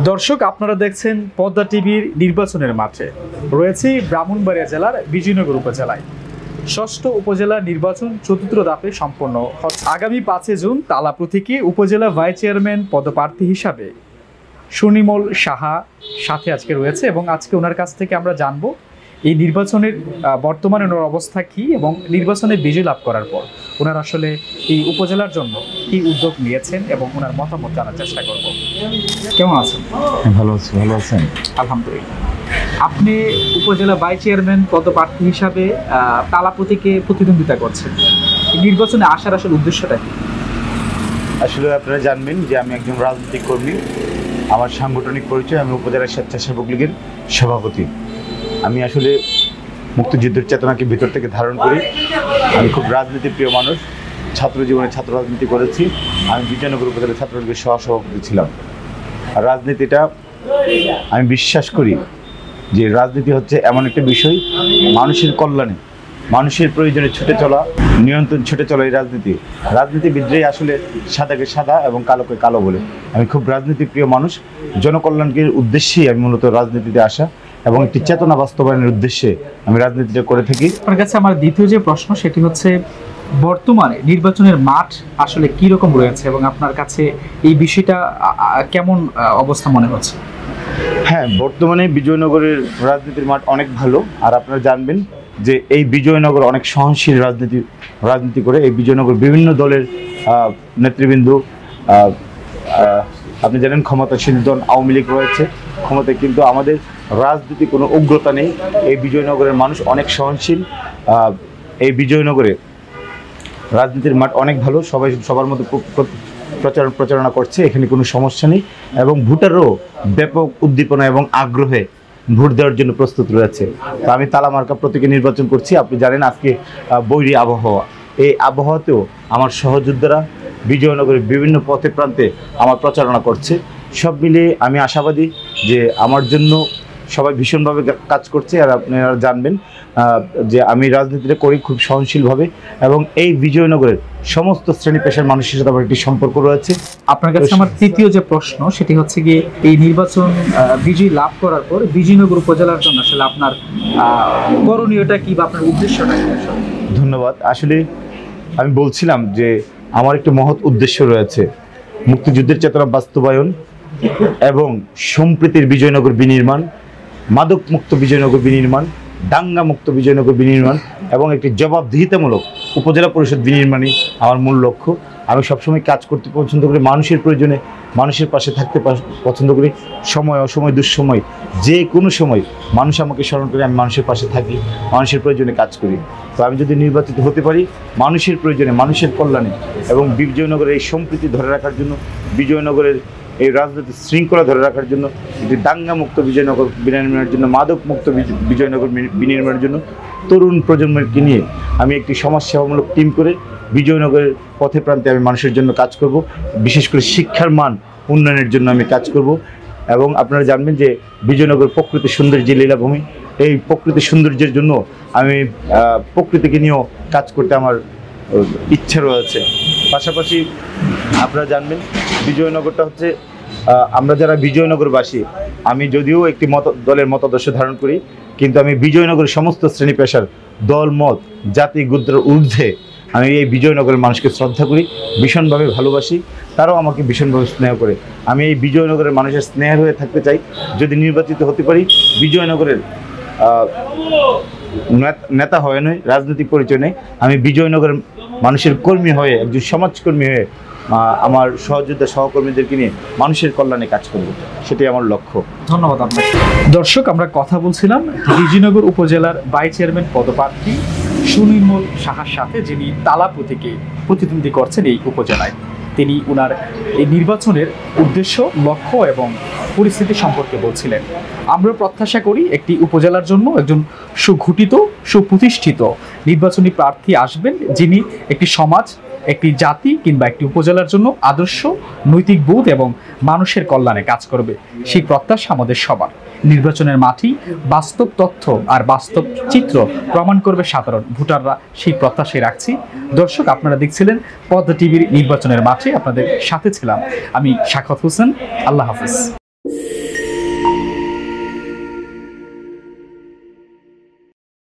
দর্শক আপনারা দেখছেন পদ্মা টিভির নির্বাচনের মাঠে রয়েছে ব্রাহ্মণবাড়িয়া জেলার বিজয়নগর উপজেলায় ষষ্ঠ উপজেলা নির্বাচন চতুর্থ ধাপে সম্পন্ন আগামী 5 জুন তালাপুর থেকে উপজেলা ভাইস চেয়ারম্যান পদপ্রার্থী হিসাবে সুনিমল সাহা সাথে আজকে রয়েছে এবং আজকে ওনার কাছ থেকে আমরা জানবো এই নির্বাচনের বর্তমানে ওনার অবস্থা কি এবং নির্বাচনে বিজয় লাভ করার পর ওনার আসলে এই উপজেলার জন্য কি উদ্যোগ নিয়েছেন এবং ওনার মতামত জানার চেষ্টা করব। কেমন আছেন? ভালো আছি। ভালো আছেন? আলহামদুলিল্লাহ। আপনি উপজেলা ভাইস চেয়ারম্যান পদপ্রার্থী হিসাবে তালাপুর থেকে প্রতিদ্বন্দ্বিতা করছেন, নির্বাচনে আসার আসলে উদ্দেশ্যটা কি? আসলে আপনারা জানবেন যে আমি একজন রাজনৈতিক কর্মী। আমার সাংগঠনিক পরিচয়, আমি উপজেলা স্বেচ্ছাসেবক লীগের সভাপতি। আমি আসলে মুক্তিযুদ্ধের চেতনাকে ভিতর থেকে ধারণ করি। আমি খুব রাজনীতি প্রিয় মানুষ। ছাত্র জীবনে ছাত্র রাজনীতি করেছি। আমি বিজয়নগর উপজেলা ছাত্রলীগের সহসভাপতি ছিলাম। আর রাজনীতিটা আমি বিশ্বাস করি যে রাজনীতি হচ্ছে এমন একটা বিষয়, মানুষের কল্যাণে, মানুষের প্রয়োজনে ছুটে চলা, নিয়ন্ত্রণ ছুটে চলা এই রাজনীতিবিদরাই আসলে সাদাকে সাদা এবং কালোকে কালো বলে। আমি খুব রাজনীতি প্রিয় মানুষ। জনকল্যাণের উদ্দেশ্যেই আমি মূলত রাজনীতিতে আসা এবং একটি চেতনা বাস্তবায়নের উদ্দেশ্যে আমি রাজনীতিটা করে থাকি। আপনার কাছে আমার দ্বিতীয় যে প্রশ্ন সেটি হচ্ছে বর্তমানে নির্বাচনের মাঠ আসলে কি রকম রয়েছে এবং আপনার কাছে এই বিষয়টা কেমন অবস্থা মনে হচ্ছে? হ্যাঁ, বর্তমানে বিজয়নগরের রাজনীতির মাঠ অনেক ভালো। আর আপনারা জানবেন যে এই বিজয়নগর অনেক সহনশীল রাজনীতি করে। এই বিজয়নগর বিভিন্ন দলের নেতৃবৃন্দ, আপনি জানেন ক্ষমতাসীন দল আওয়ামী লীগ রয়েছে ক্ষমতায়, কিন্তু আমাদের রাজনীতি কোনো উগ্রতা নেই। এই বিজয়নগরের মানুষ অনেক সহনশীল। এই বিজয়নগরে রাজনীতির মাঠ অনেক ভালো। সবাই সবার মতো প্রচারণা করছে, এখানে কোনো সমস্যা নেই এবং ভোটারও ব্যাপক উদ্দীপনা এবং আগ্রহে ভোট দেওয়ার জন্য প্রস্তুত রয়েছে। তো আমি তালামার্কা প্রতীকে নির্বাচন করছি। আপনি জানেন আজকে বৈরী আবহাওয়া, এই আবহাওয়াতেও আমার সহযোদ্ধারা বিজয়নগরের বিভিন্ন পথে প্রান্তে আমার প্রচারণা করছে। সব মিলিয়ে আমি আশাবাদী যে আমার জন্য সবাই ভীষণভাবে কাজ করছে। আর আপনারা জানবেন যে আমি রাজনীতিটা করি খুব সহনশীলভাবে এবং এই বিজয়নগরের সমস্ত শ্রেণী পেশার মানুষের সাথে আমার একটি সম্পর্ক রয়েছে। আপনার কাছে আমার তৃতীয় যে প্রশ্ন সেটি হচ্ছে গিয়ে এই নির্বাচন বিজয় লাভ করার পর বিজয়নগর উপজেলার জন্য আসলে আপনার করণীয়টা কি বা আপনার উদ্দেশ্যটা কি? ধন্যবাদ। আসলে আমি বলছিলাম যে আমার একটি মহৎ উদ্দেশ্য রয়েছে, মুক্তিযুদ্ধের চেতনা বাস্তবায়ন এবং সম্প্রীতির বিজয়নগর বিনির্মাণ, মাদক মুক্ত বিজয়নগর বিনির্মাণ, দাঙ্গা মুক্ত বিজয়নগর বিনির্মাণ এবং একটি জবাবদিহিতামূলক উপজেলা পরিষদ বিনির্মাণই আমার মূল লক্ষ্য। আমি সবসময় কাজ করতে পছন্দ করি, মানুষের প্রয়োজনে মানুষের পাশে থাকতে পছন্দ করি। সময় অসময় দুঃসময় যে কোনো সময় মানুষ আমাকে স্মরণ করে, আমি মানুষের পাশে থাকি, মানুষের প্রয়োজনে কাজ করি। তো আমি যদি নির্বাচিত হতে পারি মানুষের প্রয়োজনে, মানুষের কল্যাণে এবং বিজয়নগরের এই সম্প্রীতি ধরে রাখার জন্য, বিজয়নগরের এই রাজনৈতিক শৃঙ্খলা ধরে রাখার জন্য, একটি দাঙ্গা মুক্ত বিজয়নগর বিনির্মাণের জন্য, মাদক মুক্ত বিজয়নগর বিনির্মাণের জন্য তরুণ প্রজন্মকে নিয়ে আমি একটি সমাজসেবামূলক টিম করে বিজয়নগরের পথে প্রান্তে আমি মানুষের জন্য কাজ করব। বিশেষ করে শিক্ষার মান উন্নয়নের জন্য আমি কাজ করব। এবং আপনারা জানবেন যে বিজয়নগর প্রকৃতি সৌন্দর্য লীলাভূমি, এই প্রকৃতি সৌন্দর্যের জন্য আমি প্রকৃতিকে নিয়েও কাজ করতে আমার ইচ্ছা রয়েছে। পাশাপাশি আপনারা জানবেন বিজয়নগরটা হচ্ছে, আমরা যারা বিজয়নগরবাসী, আমি যদিও একটি দলের মতাদর্শ ধারণ করি, কিন্তু আমি বিজয়নগরের সমস্ত শ্রেণী পেশার দল মত জাতি গোত্রের ঊর্ধ্বে আমি এই বিজয়নগরের মানুষকে শ্রদ্ধা করি, ভীষণভাবে ভালোবাসি, তারাও আমাকে ভীষণভাবে স্নেহ করে। আমি এই বিজয়নগরের মানুষের স্নেহের হয়ে থাকতে চাই। যদি নির্বাচিত হতে পারি, বিজয়নগরের নেতা হয়ে নয়, রাজনৈতিক পরিচয় নেই, আমি বিজয়নগরের মানুষের কর্মী হয়ে, একজন সমাজকর্মী হয়ে আমার সহযোদ্ধা সহকর্মীদেরকে নিয়ে মানুষের কল্যাণে কাজ করব, সেটাই আমার লক্ষ্য। ধন্যবাদ আপনাকে। দর্শক, আমরা কথা বলছিলাম বিজয়নগর উপজেলার ভাইস চেয়ারম্যান পদপ্রার্থী সুনির্মল সাহার সাথে, যিনি তালাপুর থেকে প্রতিদ্বন্দ্বী করছেন এই উপজেলায়। তিনি ওনার এই নির্বাচনের উদ্দেশ্য, লক্ষ্য এবং পরিস্থিতি সম্পর্কে বলছিলেন। আমরা প্রত্যাশা করি একটি উপজেলার জন্য একজন সুগঠিত, সুপ্রতিষ্ঠিত নির্বাচনী প্রার্থী আসবেন, যিনি একটি সমাজ, একটি জাতি কিংবা একটি উপজেলার জন্য আদর্শ, নৈতিক বোধ এবং মানুষের কল্যাণে কাজ করবে। সেই প্রত্যাশা আমাদের সবার। নির্বাচনের মাঠেই বাস্তব তথ্য আর বাস্তব চিত্র প্রমাণ করবে সাধারণ ভোটাররা, সেই প্রত্যাশাই রাখছি। দর্শক, আপনারা দেখছিলেন পদ্মা টিভির নির্বাচনের মাঠে, আপনাদের সাথে ছিলাম আমি সাখাওয়াত হোসেন। আল্লাহ হাফিজ।